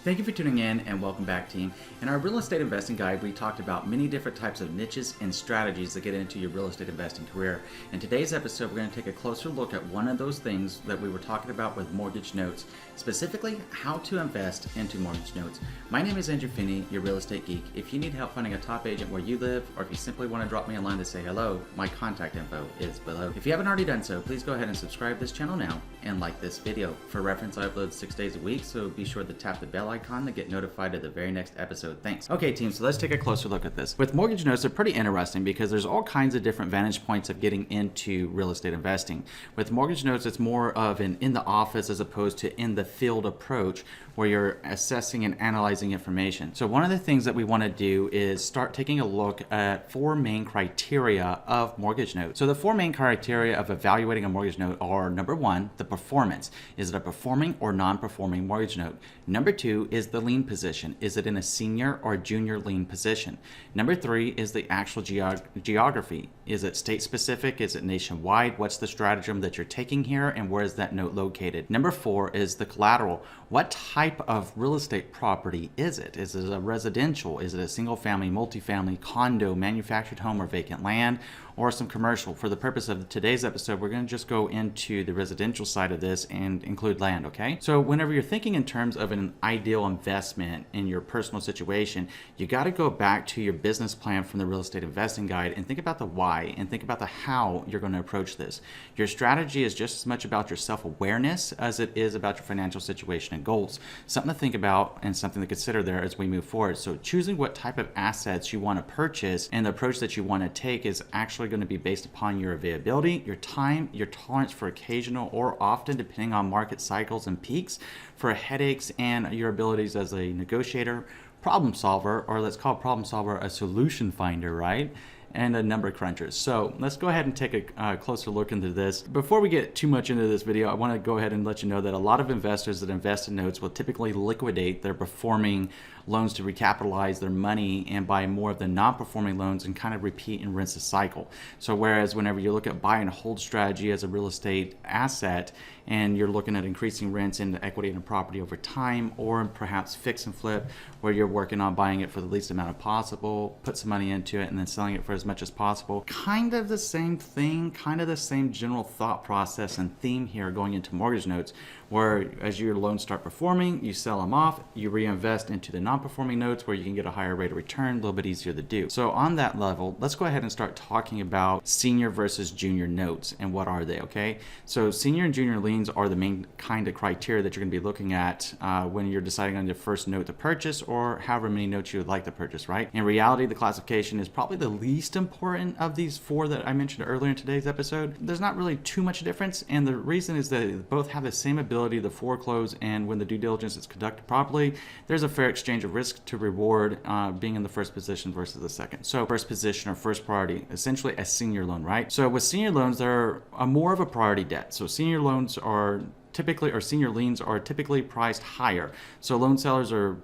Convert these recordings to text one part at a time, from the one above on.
Thank you for tuning in and welcome back, team. In our real estate investing guide, we talked about many different types of niches and strategies that get into your real estate investing career. In today's episode, we're going to take a closer look at one of those things that we were talking about with mortgage notes, specifically how to invest into mortgage notes. My name is Andrew Finney, your real estate geek. If you need help finding a top agent where you live, or if you simply want to drop me a line to say hello, my contact info is below. If you haven't already done so, please go ahead and subscribe to this channel now and like this video. For reference, I upload 6 days a week, so be sure to tap the bell icon to get notified of the very next episode. Thanks. Okay, team, so let's take a closer look at this. With mortgage notes, they're pretty interesting because there's all kinds of different vantage points of getting into real estate investing. With mortgage notes, it's more of an in the office as opposed to in the field approach where you're assessing and analyzing information. So one of the things that we want to do is start taking a look at 4 main criteria of mortgage notes. So the 4 main criteria of evaluating a mortgage note are: number 1, the performance. Is it a performing or non-performing mortgage note? Number 2 is the lien position. Is it in a senior or junior lien position? Number 3 is the actual geography. Is it state specific? Is it nationwide? What's the stratagem that you're taking here, and where is that note located? Number 4 is the collateral. What type of real estate property is it? Is it a residential? Is it a single family, multifamily, condo, manufactured home, or vacant land, or some commercial? For the purpose of today's episode, we're going to just go into the residential side of this and include land, okay? So whenever you're thinking in terms of an ideal investment in your personal situation, you got to go back to your business plan from the real estate investing guide and think about the why and think about the how you're going to approach this. Your strategy is just as much about your self-awareness as it is about your financial situation and goals. Something to think about and something to consider there as we move forward. So choosing what type of assets you want to purchase and the approach that you want to take is actually going to be based upon your availability, your time, your tolerance for occasional or often, depending on market cycles and peaks, for headaches, and your abilities as a negotiator, problem solver, or let's call problem solver a solution finder, right? And a number crunchers. So let's go ahead and take a closer look into this. Before we get too much into this video, I want to go ahead and let you know that a lot of investors that invest in notes will typically liquidate their performing loans to recapitalize their money and buy more of the non-performing loans and kind of repeat and rinse the cycle. So whereas whenever you look at buy and hold strategy as a real estate asset and you're looking at increasing rents into equity in a property over time, or perhaps fix and flip where you're working on buying it for the least amount of possible, put some money into it and then selling it for as much as possible, kind of the same thing, kind of the same general thought process and theme here going into mortgage notes, where as your loans start performing, you sell them off, you reinvest into the non-performing notes where you can get a higher rate of return, a little bit easier to do. So on that level, let's go ahead and start talking about senior versus junior notes and what are they, okay? So senior and junior liens are the main kind of criteria that you're going to be looking at when you're deciding on your first note to purchase or however many notes you would like to purchase, right? In reality, the classification is probably the least important of these 4 that I mentioned earlier in today's episode. There's not really too much difference, and the reason is that they both have the same ability to foreclose, and when the due diligence is conducted properly, there's a fair exchange of risk to reward being in the first position versus the second. So first position or first priority, essentially a senior loan, right? So with senior loans, they're more of a priority debt. So senior loans are typically, or senior liens are typically priced higher. So loan sellers are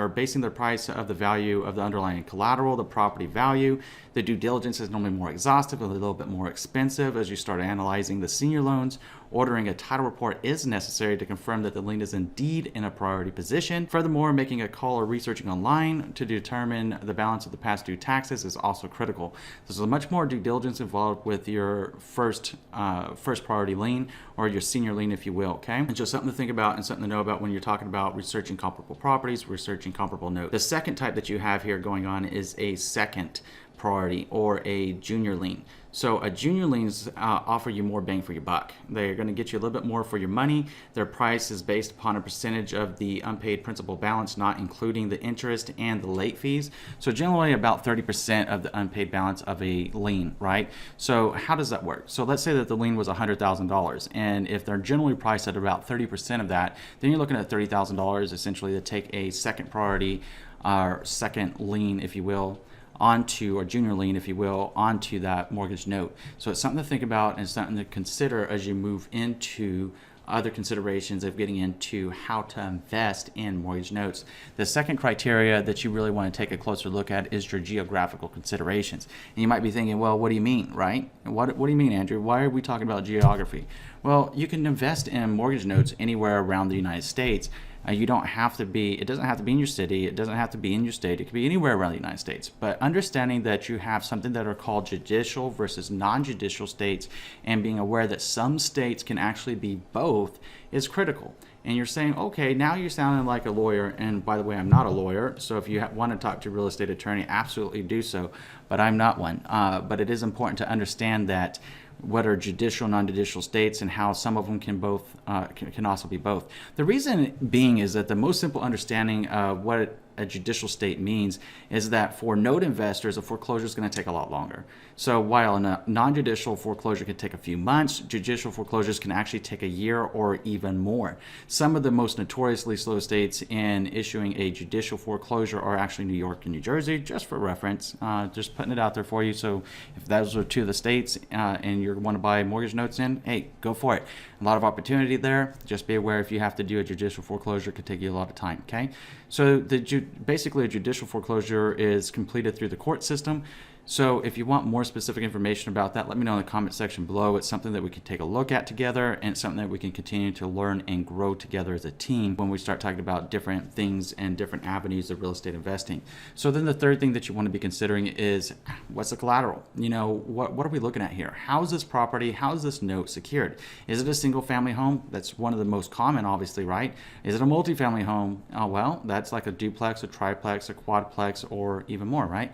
basing their price of the value of the underlying collateral, the property value. The due diligence is normally more exhaustive, a little bit more expensive as you start analyzing the senior loans. Ordering a title report is necessary to confirm that the lien is indeed in a priority position. Furthermore, making a call or researching online to determine the balance of the past due taxes is also critical. There's much more due diligence involved with your first priority lien, or your senior lien, if you will, okay? And just something to think about and something to know about when you're talking about researching comparable properties, researching comparable notes. The second type that you have here going on is a second priority or a junior lien. So a junior liens offer you more bang for your buck. They're going to get you a little bit more for your money. Their price is based upon a percentage of the unpaid principal balance, not including the interest and the late fees. So generally about 30% of the unpaid balance of a lien, right? So how does that work? So let's say that the lien was $100,000, and if they're generally priced at about 30% of that, then you're looking at $30,000 essentially to take a second priority or second lien, if you will, onto, or junior lien, if you will, onto that mortgage note. So it's something to think about and something to consider as you move into other considerations of getting into how to invest in mortgage notes. The second criteria that you really want to take a closer look at is your geographical considerations. And you might be thinking, well, what do you mean, right? What do you mean, Andrew? Why are we talking about geography? Well, you can invest in mortgage notes anywhere around the United States You don't have to be, it doesn't have to be in your city, it doesn't have to be in your state, it could be anywhere around the United States. But understanding that you have something that are called judicial versus non-judicial states, and being aware that some states can actually be both, is critical. And you're saying, okay, now you're sounding like a lawyer. And by the way, I'm not a lawyer. So if you want to talk to a real estate attorney, absolutely do so. But I'm not one. But it is important to understand that what are judicial, non-judicial states, and how some of them can both can also be both. The reason being is that the most simple understanding of what a judicial state means is that for note investors, a foreclosure is going to take a lot longer. So while a non-judicial foreclosure can take a few months, judicial foreclosures can actually take a year or even more. Some of the most notoriously slow states in issuing a judicial foreclosure are actually New York and New Jersey, just for reference, just putting it out there for you. So if those are two of the states and you want to buy mortgage notes in, hey, go for it. A lot of opportunity there. Just be aware if you have to do a judicial foreclosure, it could take you a lot of time, okay? So basically a judicial foreclosure is completed through the court system. So if you want more specific information about that, let me know in the comment section below. It's something that we can take a look at together, and it's something that we can continue to learn and grow together as a team when we start talking about different things and different avenues of real estate investing. So then the third thing that you want to be considering is, what's the collateral? You know, what are we looking at here? How is this property, how is this note secured? Is it a single family home? That's one of the most common, obviously, right? Is it a multifamily home? Oh, well, that's like a duplex, a triplex, a quadplex, or even more, right?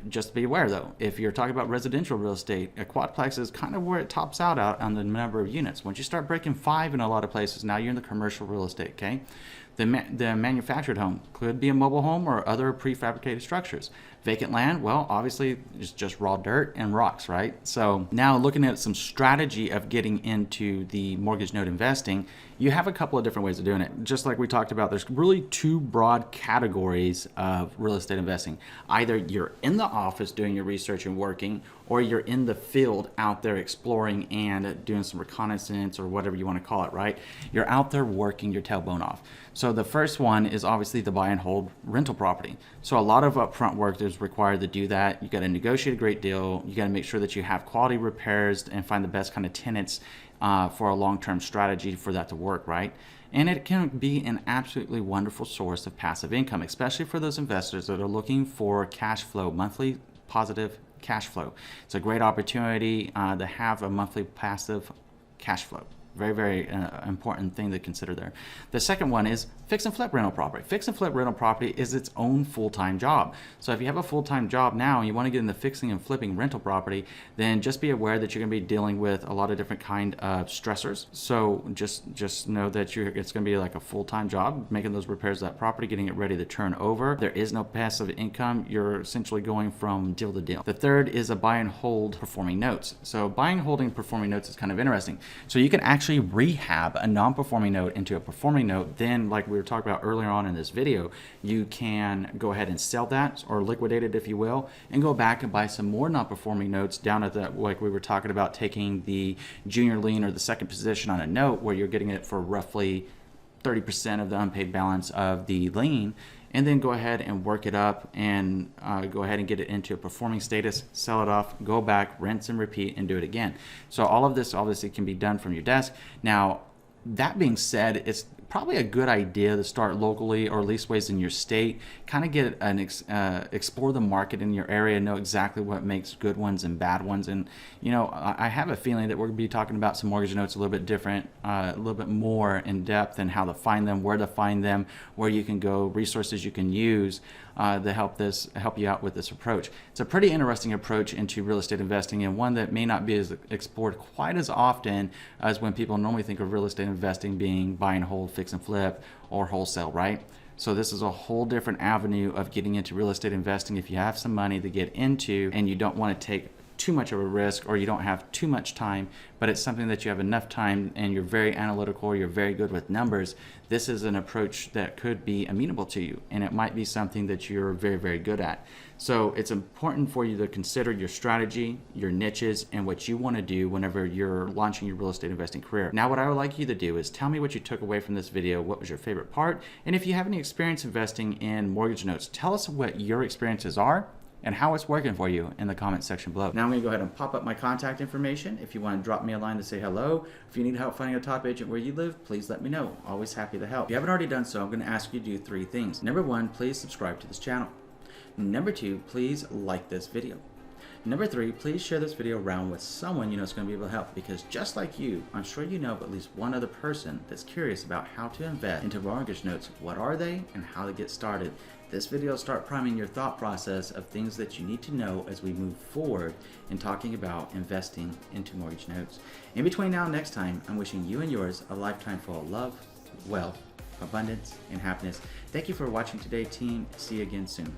Just be aware though, if you're talking about residential real estate, a quadplex is kind of where it tops out on the number of units. Once you start breaking 5 in a lot of places, now you're in the commercial real estate, okay? The manufactured home could be a mobile home or other prefabricated structures. Vacant land, well, obviously it's just raw dirt and rocks, right? So now looking at some strategy of getting into the mortgage note investing, you have a couple of different ways of doing it. Just like we talked about, there's really 2 broad categories of real estate investing. Either you're in the office doing your research and working, or you're in the field out there exploring and doing some reconnaissance or whatever you want to call it, right? You're out there working your tailbone off. So the first one is obviously the buy and hold rental property. So a lot of upfront work is required to do that. You got to negotiate a great deal. You got to make sure that you have quality repairs and find the best kind of tenants for a long-term strategy for that to work, right? And it can be an absolutely wonderful source of passive income, especially for those investors that are looking for cash flow, monthly positive cash flow. It's a great opportunity to have a monthly passive cash flow. Very, very important thing to consider there. The second one is fix and flip rental property. Fix and flip rental property is its own full-time job. So if you have a full-time job now and you want to get into fixing and flipping rental property, then just be aware that you're going to be dealing with a lot of different kind of stressors. So just know that it's going to be like a full-time job, making those repairs to that property, getting it ready to turn over. There is no passive income. You're essentially going from deal to deal. The third is a buy and hold performing notes. So buying and holding performing notes is kind of interesting. So you can actually rehab a non-performing note into a performing note. Then, like we were talking about earlier on in this video, you can go ahead and sell that or liquidate it, if you will, and go back and buy some more non-performing notes down at the, like we were talking about, taking the junior lien or the second position on a note where you're getting it for roughly 30% of the unpaid balance of the lien, and then go ahead and work it up and go ahead and get it into a performing status, sell it off, go back, rinse and repeat, and do it again. So all of this obviously can be done from your desk. Now, that being said, it's probably a good idea to start locally or leaseways in your state, kind of get an explore the market in your area, know exactly what makes good ones and bad ones. And you know, I have a feeling that we're going to be talking about some mortgage notes a little bit different, a little bit more in depth, and how to find them, where to find them, where you can go, resources you can use to help you out with this approach. It's a pretty interesting approach into real estate investing, and one that may not be as explored quite as often as when people normally think of real estate investing being buy and hold, fix and flip, or wholesale, right? So this is a whole different avenue of getting into real estate investing if you have some money to get into and you don't want to take too much of a risk, or you don't have too much time, but it's something that you have enough time and you're very analytical, you're very good with numbers. This is an approach that could be amenable to you, and it might be something that you're very, very good at. So it's important for you to consider your strategy, your niches, and what you want to do whenever you're launching your real estate investing career. Now, what I would like you to do is tell me what you took away from this video, what was your favorite part, and if you have any experience investing in mortgage notes, tell us what your experiences are, and how it's working for you in the comment section below. Now I'm going to go ahead and pop up my contact information. If you want to drop me a line to say hello, if you need help finding a top agent where you live, please let me know. Always happy to help. If you haven't already done so, I'm going to ask you to do 3 things. Number 1, please subscribe to this channel. Number 2, please like this video. Number 3, please share this video around with someone you know is going to be able to help, because just like you, I'm sure you know of at least one other person that's curious about how to invest into mortgage notes. What are they and how to get started? This video will start priming your thought process of things that you need to know as we move forward in talking about investing into mortgage notes. In between now and next time, I'm wishing you and yours a lifetime full of love, wealth, abundance, and happiness. Thank you for watching today, team. See you again soon.